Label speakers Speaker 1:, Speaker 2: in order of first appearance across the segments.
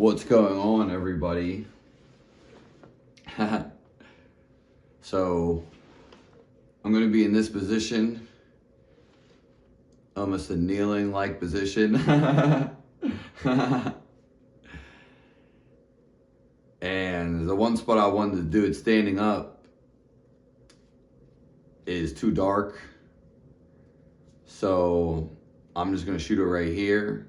Speaker 1: What's going on, everybody? So, I'm going to be in this position, almost a kneeling-like position. And the one spot I wanted to do it standing up is too dark. So, I'm just going to shoot it right here.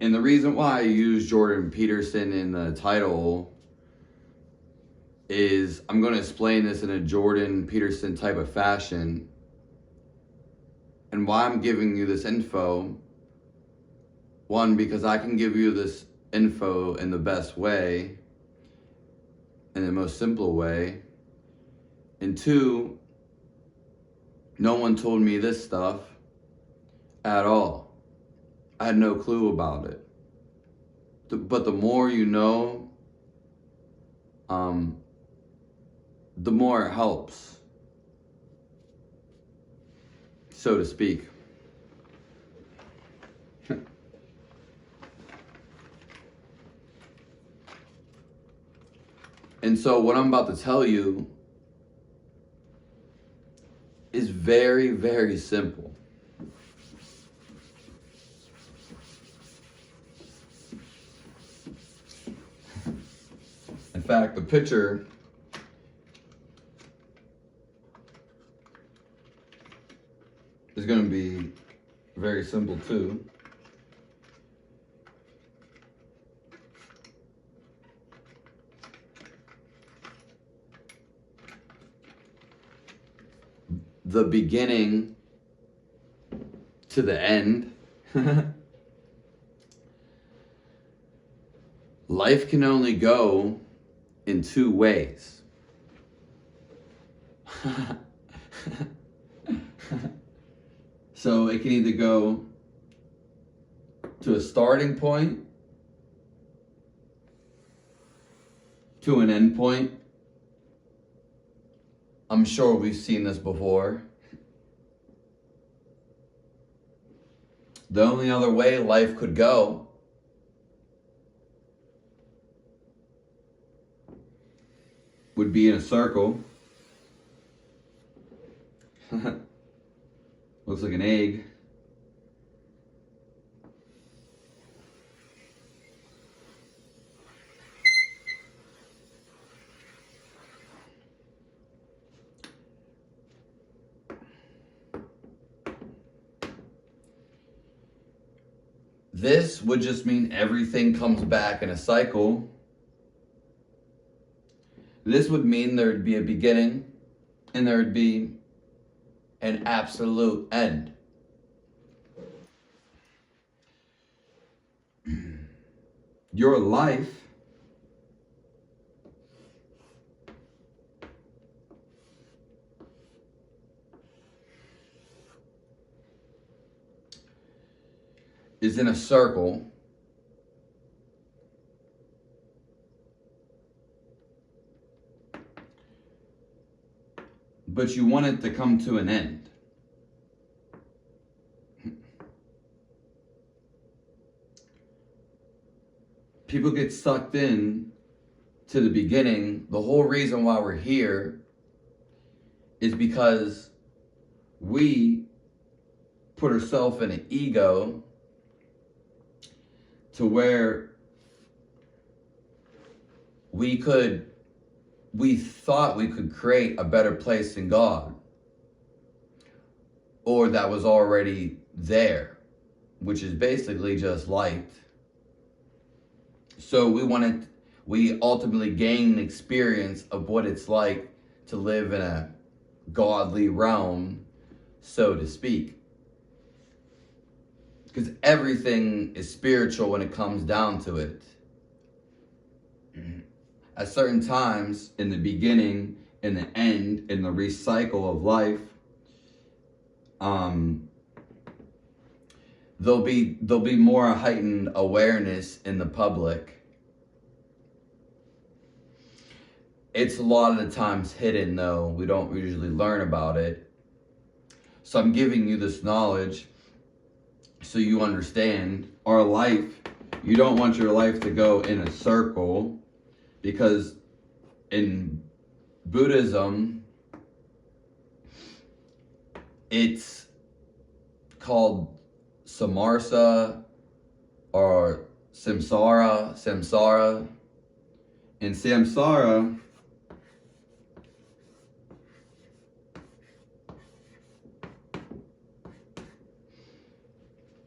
Speaker 1: And the reason why I use Jordan Peterson in the title is I'm going to explain this in a Jordan Peterson type of fashion. And why I'm giving you this info, one, because I can give you this info in the best way, in the most simple way. And two, no one told me this stuff at all. I had no clue about it. But the more you know, the more it helps, so to speak. And so what I'm about to tell you is very, very simple. In fact, the picture is going to be very simple too. The beginning to the end. Life can only go in two ways. So it can either go to a starting point, to an end point. I'm sure we've seen this before. The only other way life could go would be in a circle. Looks like an egg. This would just mean everything comes back in a cycle. This would mean there would be a beginning and there would be an absolute end. Your life is in a circle. But you want it to come to an end. People get sucked in to the beginning. The whole reason why we're here is because we put ourselves in an ego to where we thought we could create a better place than God, or that was already there, which is basically just light. So we ultimately gain experience of what it's like to live in a godly realm, so to speak. Because everything is spiritual when it comes down to it. At certain times, in the beginning, in the end, in the recycle of life, there'll be more heightened awareness in the public. It's a lot of the times hidden, though. We don't usually learn about it. So I'm giving you this knowledge so you understand our life You don't want your life to go in a circle, because in Buddhism, it's called samsara or samsara. And samsara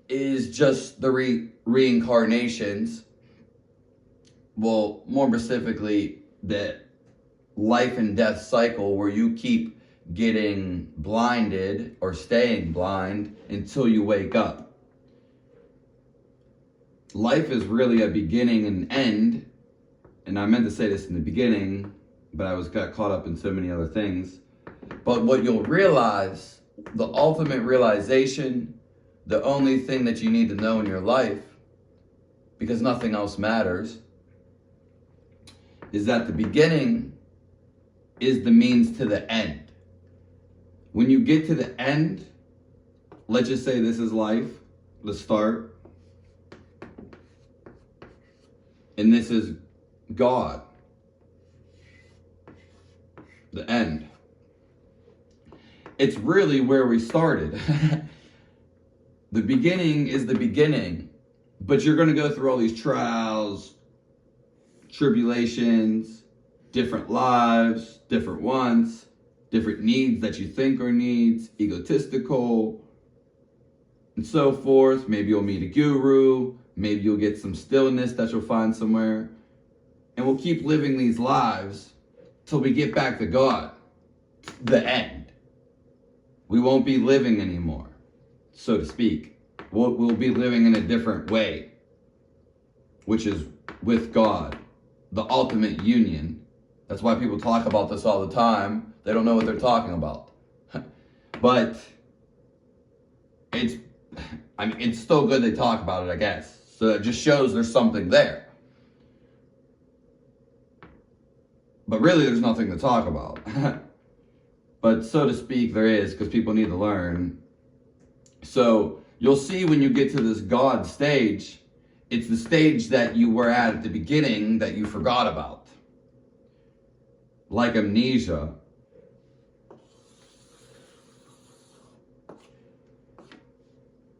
Speaker 1: is just the reincarnations. Well, more specifically, the life and death cycle where you keep getting blinded or staying blind until you wake up. Life is really a beginning and end, and I meant to say this in the beginning, but I got caught up in so many other things. But what you'll realize, the ultimate realization, the only thing that you need to know in your life, because nothing else matters, is that the beginning is the means to the end. When you get to the end, let's just say this is life, the start, and this is God, the end. It's really where we started. The beginning is the beginning, but you're going to go through all these trials, tribulations, different lives, different wants, different needs that you think are needs, egotistical, and so forth. Maybe you'll meet a guru, maybe you'll get some stillness that you'll find somewhere, and we'll keep living these lives till we get back to God, the end. We won't be living anymore, so to speak. We'll be living in a different way, which is with God, the ultimate union. That's why people talk about this all the time. They don't know what they're talking about. But it's still good they talk about it, I guess. So it just shows there's something there. But really there's nothing to talk about. But so to speak, there is, because people need to learn. So you'll see when you get to this God stage, it's the stage that you were at the beginning that you forgot about. Like amnesia.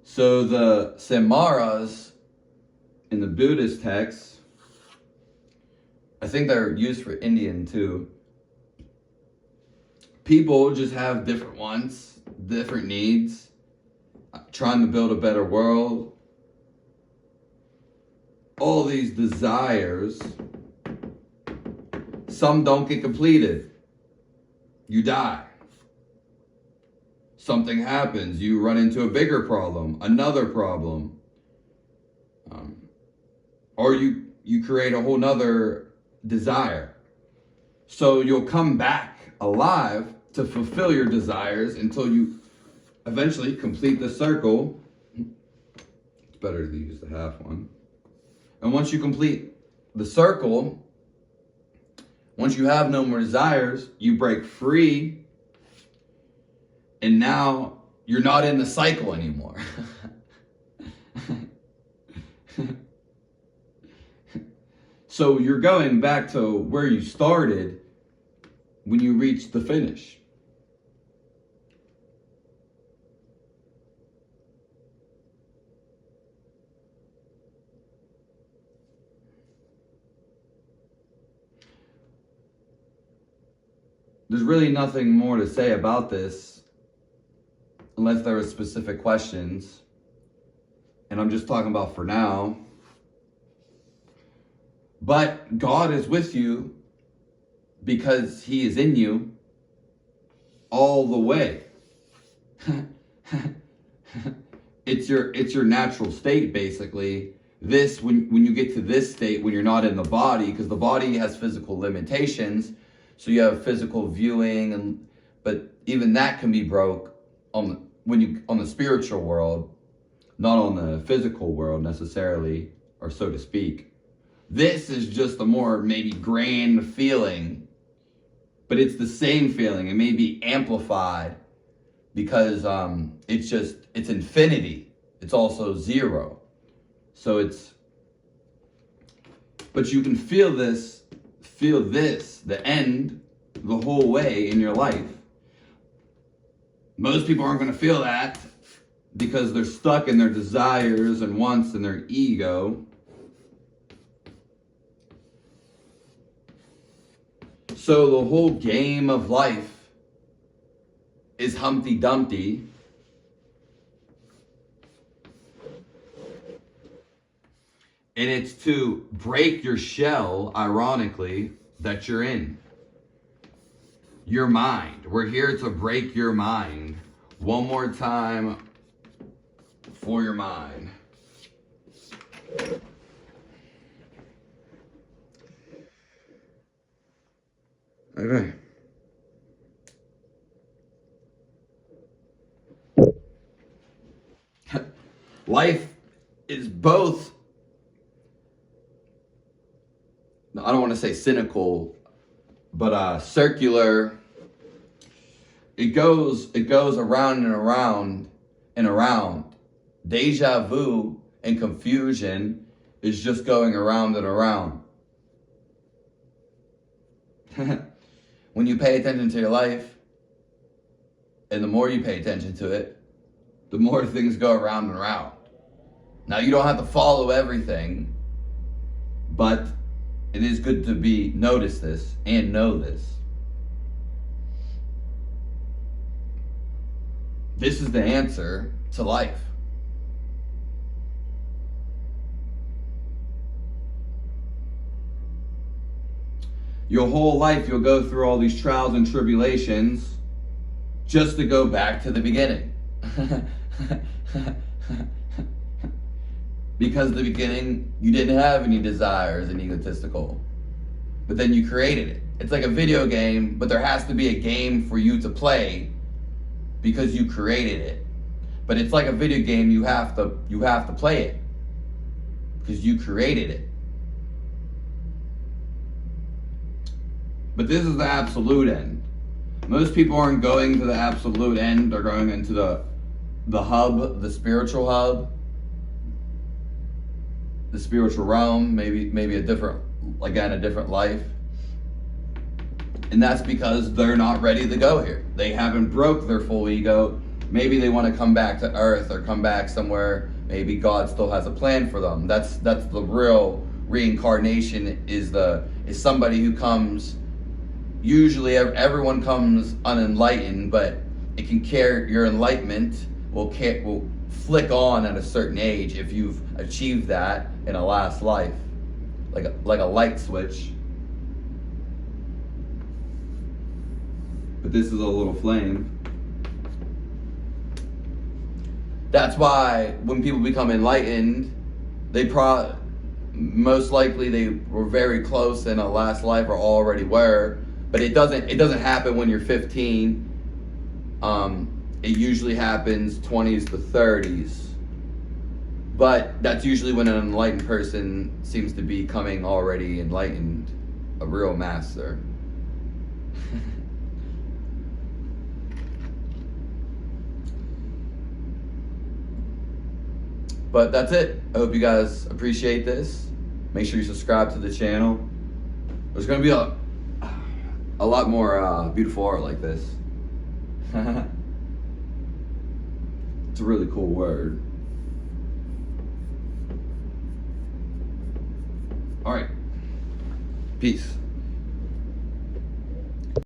Speaker 1: So the samaras in the Buddhist texts, I think they're used for Indian too. People just have different wants, different needs, trying to build a better world. All these desires, some don't get completed. You die. Something happens. You run into a bigger problem, another problem. Or you create a whole nother desire. So you'll come back alive to fulfill your desires until you eventually complete the circle. It's better to use the half one. And once you complete the circle, once you have no more desires, you break free. And now you're not in the cycle anymore. So you're going back to where you started when you reach the finish. There's really nothing more to say about this unless there are specific questions. And I'm just talking about for now. But God is with you because He is in you all the way. It's your natural state, basically. This, when you get to this state, when you're not in the body, because the body has physical limitations, so you have physical viewing, but even that can be broke on the spiritual world, not on the physical world necessarily, or so to speak. This is just a more maybe grand feeling, but it's the same feeling. It may be amplified because it's infinity. It's also zero. So it's But you can feel this, the end, the whole way in your life. Most people aren't going to feel that because they're stuck in their desires and wants and their ego. So the whole game of life is Humpty Dumpty. And it's to break your shell, ironically, that you're in. Your mind. We're here to break your mind. One more time for your mind. Okay. Life is both, I don't want to say cynical, but circular. It goes around and around and around. Deja vu and confusion is just going around and around. When you pay attention to your life, and the more you pay attention to it, the more things go around and around. Now, you don't have to follow everything, but it is good to notice this and know this. This is the answer to life. Your whole life, you'll go through all these trials and tribulations just to go back to the beginning. Because the beginning, you didn't have any desires and egotistical. But then you created it. It's like a video game, but there has to be a game for you to play because you created it. But it's like a video game, you have to play it because you created it. But this is the absolute end. Most people aren't going to the absolute end. They're going into the hub, the spiritual hub, the spiritual realm, maybe a different life. And that's because they're not ready to go here. They haven't broke their full ego. Maybe they want to come back to earth or come back somewhere. Maybe God still has a plan for them. That's the real reincarnation is somebody who comes. Usually everyone comes unenlightened, but it can carry your enlightenment will flick on at a certain age if you've achieved that in a last life, like a light switch. But this is a little flame. That's why when people become enlightened, most likely they were very close in a last life or already were. But it doesn't happen when you're 15. It usually happens 20s to 30s. But that's usually when an enlightened person seems to be coming already enlightened, a real master. But that's it. I hope you guys appreciate this. Make sure you subscribe to the channel. There's going to be a lot more beautiful art like this. It's a really cool word. All right. Peace.